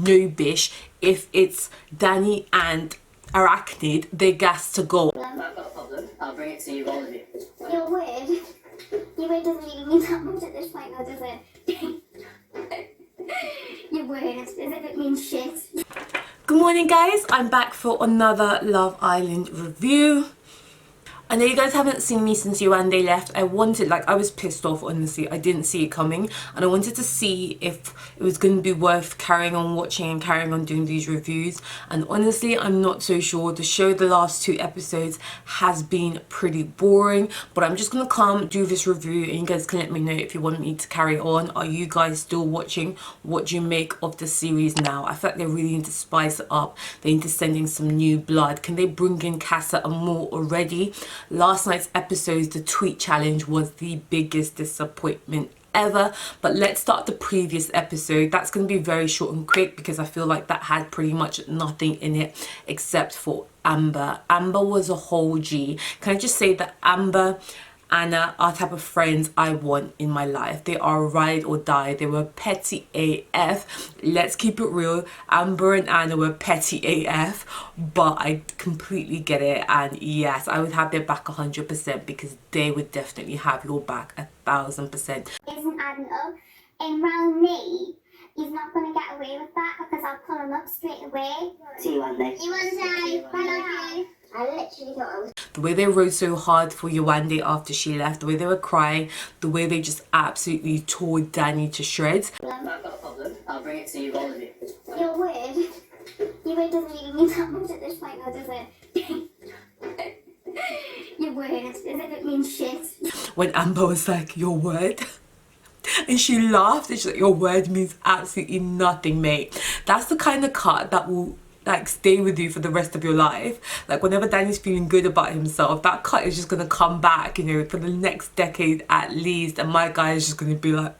no bish. If it's Danny and Arachnid, they're gas to go. I've got a problem. I'll bring it to you, all of you. Your word? Your word doesn't even mean that much at this point now, does it? Your word, as if it means shit. Good morning guys, I'm back for another Love Island review. I know you guys haven't seen me since Yewande left. I was pissed off, honestly. I didn't see it coming, and I wanted to see if it was going to be worth carrying on watching and carrying on doing these reviews. And honestly, I'm not so sure. The show, the last 2 episodes, has been pretty boring, but I'm just going to come do this review and you guys can let me know if you want me to carry on. Are you guys still watching? What do you make of the series now? I feel like they really need to spice it up. They need to send in some new blood. Can they bring in Casa and Maura already? Last night's episode, the tweet challenge, was the biggest disappointment ever. But let's start the previous episode. That's going to be very short and quick because I feel like that had pretty much nothing in it except for Amber. Amber was a whole G. Can I just say that Amber, Anna are type of friends I want in my life. They are ride or die. They were petty AF. Let's keep it real. Amber and Anna were petty AF, but I completely get it. And yes, I would have their back 100% because they would definitely have your back 1000%. Isn't adding up. And round me, he's not going to get away with that because I'll pull him up straight away. See you one day. You want to say, bye. I literally thought I was. The way they rode so hard for Yewande after she left, the way they were crying, the way they just absolutely tore Danny to shreds. I've got a problem. I'll bring it to you, all of you. Your word? Your word doesn't even mean that much at this point now, does it? Your word, as if it means shit. When Amber was like, your word? And she laughed and she's like, your word means absolutely nothing, mate. That's the kind of cut that will like stay with you for the rest of your life. Like whenever Danny's feeling good about himself, that cut is just gonna come back, you know, for the next decade at least, and my guy is just gonna be like,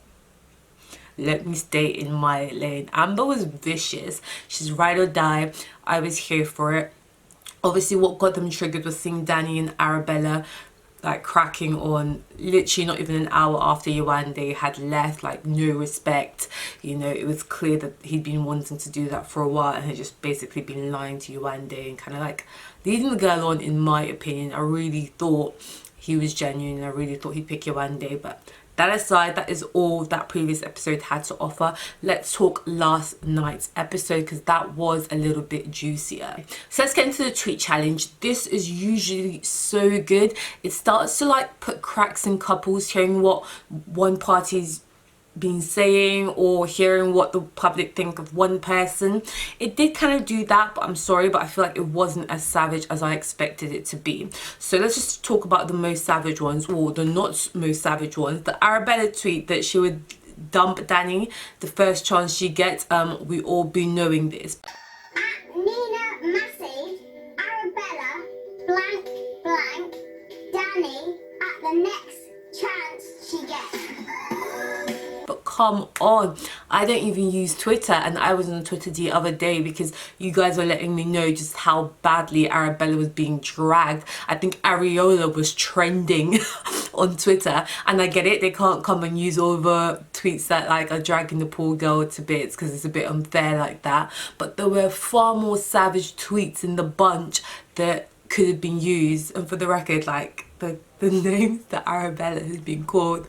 let me stay in my lane. Amber was vicious. She's ride or die. I was here for it. Obviously what got them triggered was seeing Danny and Arabella like cracking on literally not even an hour after Yewande had left. Like, no respect, you know. It was clear that he'd been wanting to do that for a while and had just basically been lying to Yewande and kind of like leading the girl on. In my opinion, I really thought he was genuine. I really thought he'd pick Yewande, but that aside, that is all that previous episode had to offer. Let's talk last night's episode because that was a little bit juicier. So let's get into the tweet challenge. This is usually so good. It starts to like put cracks in couples, hearing what one party's been saying or hearing what the public think of one person. It did kind of do that, but I'm sorry, but I feel like it wasn't as savage as I expected it to be. So let's just talk about the most savage ones, or the not most savage ones. The Arabella tweet that she would dump Danny the first chance she gets. We all be knowing this. At Nina Massey, Arabella, blank, blank, Danny, at the next chance she gets. But come on, I don't even use Twitter, and I was on Twitter the other day because you guys were letting me know just how badly Arabella was being dragged. I think Areola was trending on Twitter, and I get it, they can't come and use all the tweets that like are dragging the poor girl to bits because it's a bit unfair like that. But there were far more savage tweets in the bunch that could have been used. And for the record, like the names that Arabella has been called: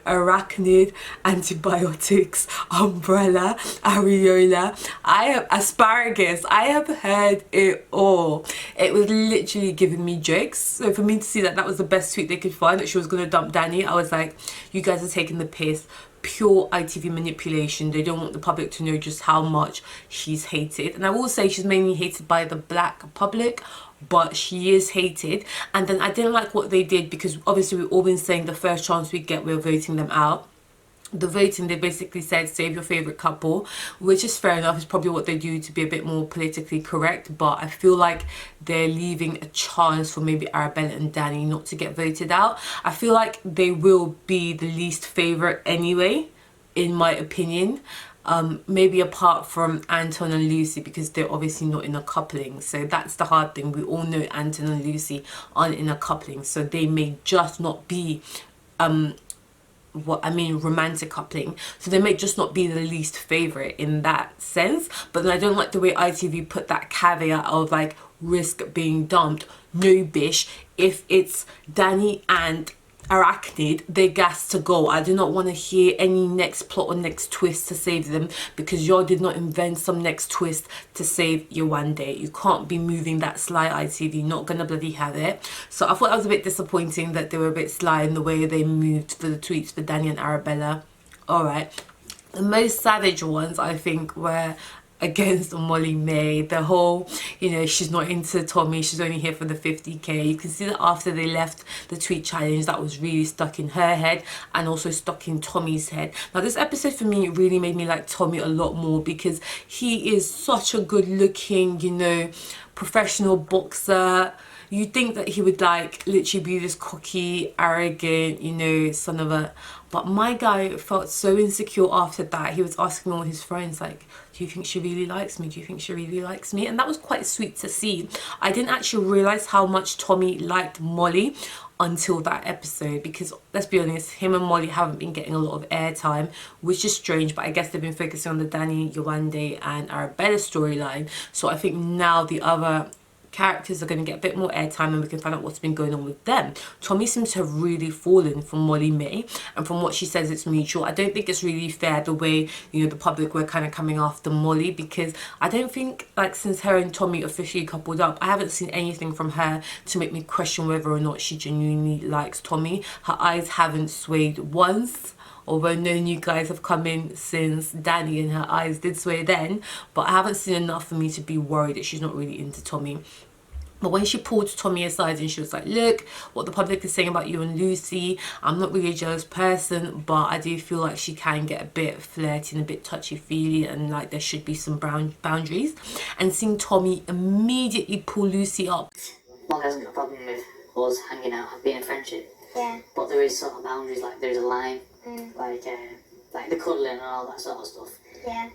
Arachnid, Antibiotics, Umbrella, Areola, Asparagus. I have heard it all. It was literally giving me jokes. So for me to see that that was the best tweet they could find, that she was going to dump Danny, I was like, you guys are taking the piss. Pure ITV manipulation. They don't want the public to know just how much she's hated. And I will say she's mainly hated by the black public, but she is hated. And then I didn't like what they did because obviously we've all been saying the first chance we get, we're voting them out. The voting, they basically said save your favorite couple, which is fair enough. It's probably what they do to be a bit more politically correct, but I feel like they're leaving a chance for maybe Arabella and Danny not to get voted out. I feel like they will be the least favorite anyway, in my opinion. Maybe apart from Anton and Lucy, because they're obviously not in a coupling. So that's the hard thing. We all know Anton and Lucy aren't in a coupling, so they may just not be romantic coupling, so they may just not be the least favorite in that sense. But then I don't like the way ITV put that caveat of like risk being dumped. No bish, if it's Danny and Arachnid, they gas to go. I do not want to hear any next plot or next twist to save them, because y'all did not invent some next twist to save Yewande. You can't be moving that sly, ITV, not gonna bloody have it. So I thought that was a bit disappointing that they were a bit sly in the way they moved for the tweets for Danny and Arabella. Alright, the most savage ones I think were against Molly May. The whole, you know, she's not into Tommy, she's only here for the 50k. You can see that after they left the tweet challenge, that was really stuck in her head and also stuck in Tommy's head. Now this episode for me really made me like Tommy a lot more, because he is such a good looking, you know, professional boxer. You think that he would like literally be this cocky, arrogant, you know, son of a... But my guy felt so insecure after that. He was asking all his friends like, do you think she really likes me? Do you think she really likes me? And that was quite sweet to see. I didn't actually realise how much Tommy liked Molly until that episode, because let's be honest, him and Molly haven't been getting a lot of airtime, which is strange, but I guess they've been focusing on the Danny, Yewande and Arabella storyline. So I think now the other characters are going to get a bit more airtime and we can find out what's been going on with them. Tommy seems to have really fallen for Molly May, and from what she says it's mutual. I don't think it's really fair the way, you know, the public were kind of coming after Molly, because I don't think like since her and Tommy officially coupled up, I haven't seen anything from her to make me question whether or not she genuinely likes Tommy. Her eyes haven't swayed once, although no new guys have come in since Danny and her eyes did sway then, but I haven't seen enough for me to be worried that she's not really into Tommy. But when she pulled Tommy aside and she was like, look, what the public is saying about you and Lucy, I'm not really a jealous person, but I do feel like she can get a bit flirty and a bit touchy-feely, and like there should be some boundaries. And seeing Tommy immediately pull Lucy up. Molly hasn't got a problem with us hanging out and being in friendship. Yeah. But there is sort of boundaries, like there's a line, like the cuddling and all that sort of stuff. Yeah.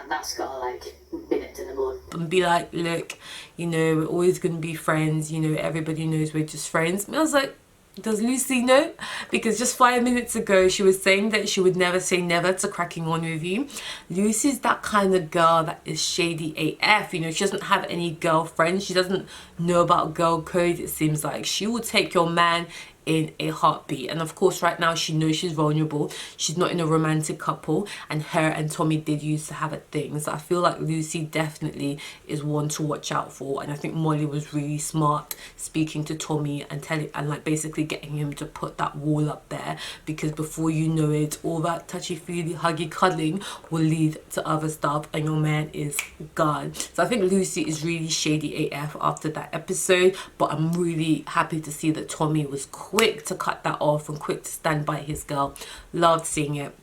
That's gotta like bin it to the bud. And be like, look, you know, we're always gonna be friends, you know, everybody knows we're just friends. And I was like, does Lucy know? Because just 5 minutes ago she was saying that she would never say never to cracking on with you. Lucy's that kind of girl that is shady AF, you know. She doesn't have any girlfriends, she doesn't know about girl code. It seems like she will take your man in a heartbeat. And of course right now she knows she's vulnerable, she's not in a romantic couple, and her and Tommy did used to have a thing. So I feel like Lucy definitely is one to watch out for, and I think Molly was really smart speaking to Tommy and telling and like basically getting him to put that wall up there, because before you know it, all that touchy-feely huggy cuddling will lead to other stuff and your man is gone. So I think Lucy is really shady AF after that episode, but I'm really happy to see that Tommy was quick to cut that off and quick to stand by his girl. Loved seeing it.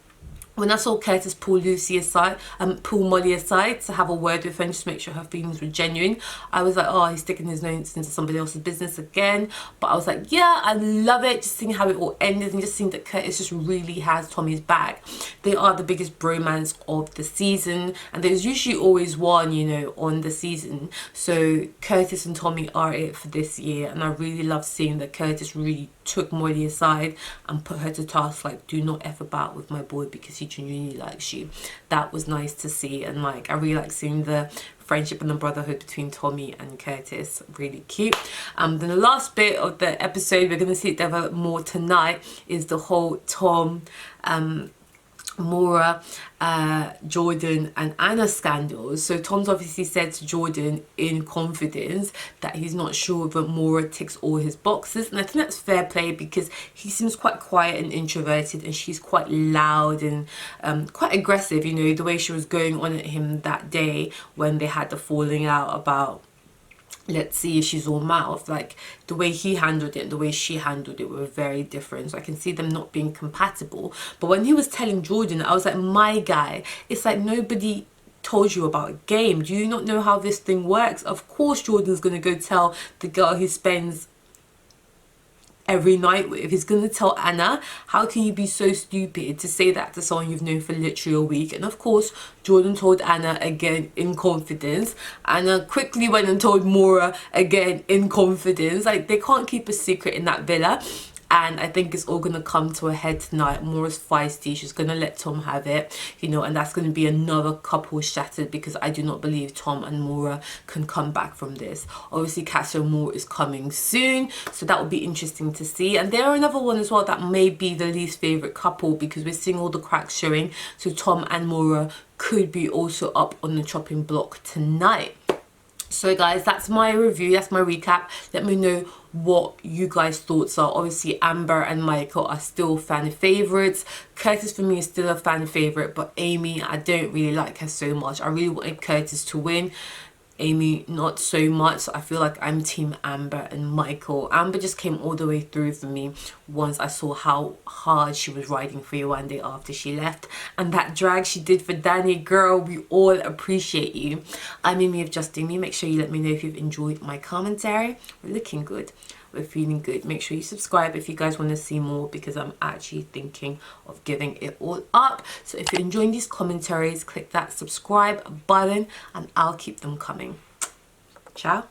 When I saw Curtis pull Lucy aside and pull Molly aside to have a word with her and just make sure her feelings were genuine, I was like, oh, he's sticking his nose into somebody else's business again. But I was like, yeah, I love it. Just seeing how it all ended and just seeing that Curtis just really has Tommy's back. They are the biggest bromance of the season, and there's usually always one, you know, on the season. So Curtis and Tommy are it for this year, and I really love seeing that Curtis really took Molly aside and put her to task, like, do not F about with my boy because he genuinely likes you. That was nice to see, and like I really like seeing the friendship and the brotherhood between Tommy and Curtis. Really cute. Then the last bit of the episode, we're going to see it develop more tonight, is the whole Tom, Maura, Jordan and Anna scandals. So Tom's obviously said to Jordan in confidence that he's not sure that Maura ticks all his boxes, and I think that's fair play because he seems quite quiet and introverted, and she's quite loud and quite aggressive, you know, the way she was going on at him that day when they had the falling out about let's see if she's all mouth. Like the way he handled it and the way she handled it were very different. So I can see them not being compatible. But when he was telling Jordan, I was like, my guy, it's like nobody told you about a game. Do you not know how this thing works? Of course Jordan's gonna go tell the girl he spends every night with. He's gonna tell Anna. How can you be so stupid to say that to someone you've known for literally a week? And of course Jordan told Anna again in confidence. Anna quickly went and told Maura again in confidence. Like they can't keep a secret in that villa. and I think it's all gonna come to a head tonight. Maura's feisty, she's gonna let Tom have it, you know, and that's gonna be another couple shattered, because I do not believe Tom and Maura can come back from this. Obviously Casa Amor is coming soon, so that will be interesting to see. And they're another one as well that may be the least favorite couple, because we're seeing all the cracks showing, so Tom and Maura could be also up on the chopping block tonight. So guys, that's my review, that's my recap. Let me know what you guys' thoughts are. Obviously Amber and Michael are still fan favourites. Curtis for me is still a fan favourite, but Amy, I don't really like her so much. I really wanted Curtis to win, Amy not so much. So I feel like I'm team Amber and Michael. Amber just came all the way through for me once I saw how hard she was riding for Yewande after she left, and that drag she did for Danny, girl, we all appreciate you. I'm Amy of JustDoing. Make sure you let me know if you've enjoyed my commentary. We're looking good, we're feeling good. Make sure you subscribe if you guys want to see more, because I'm actually thinking of giving it all up. So if you're enjoying these commentaries, click that subscribe button and I'll keep them coming. Ciao.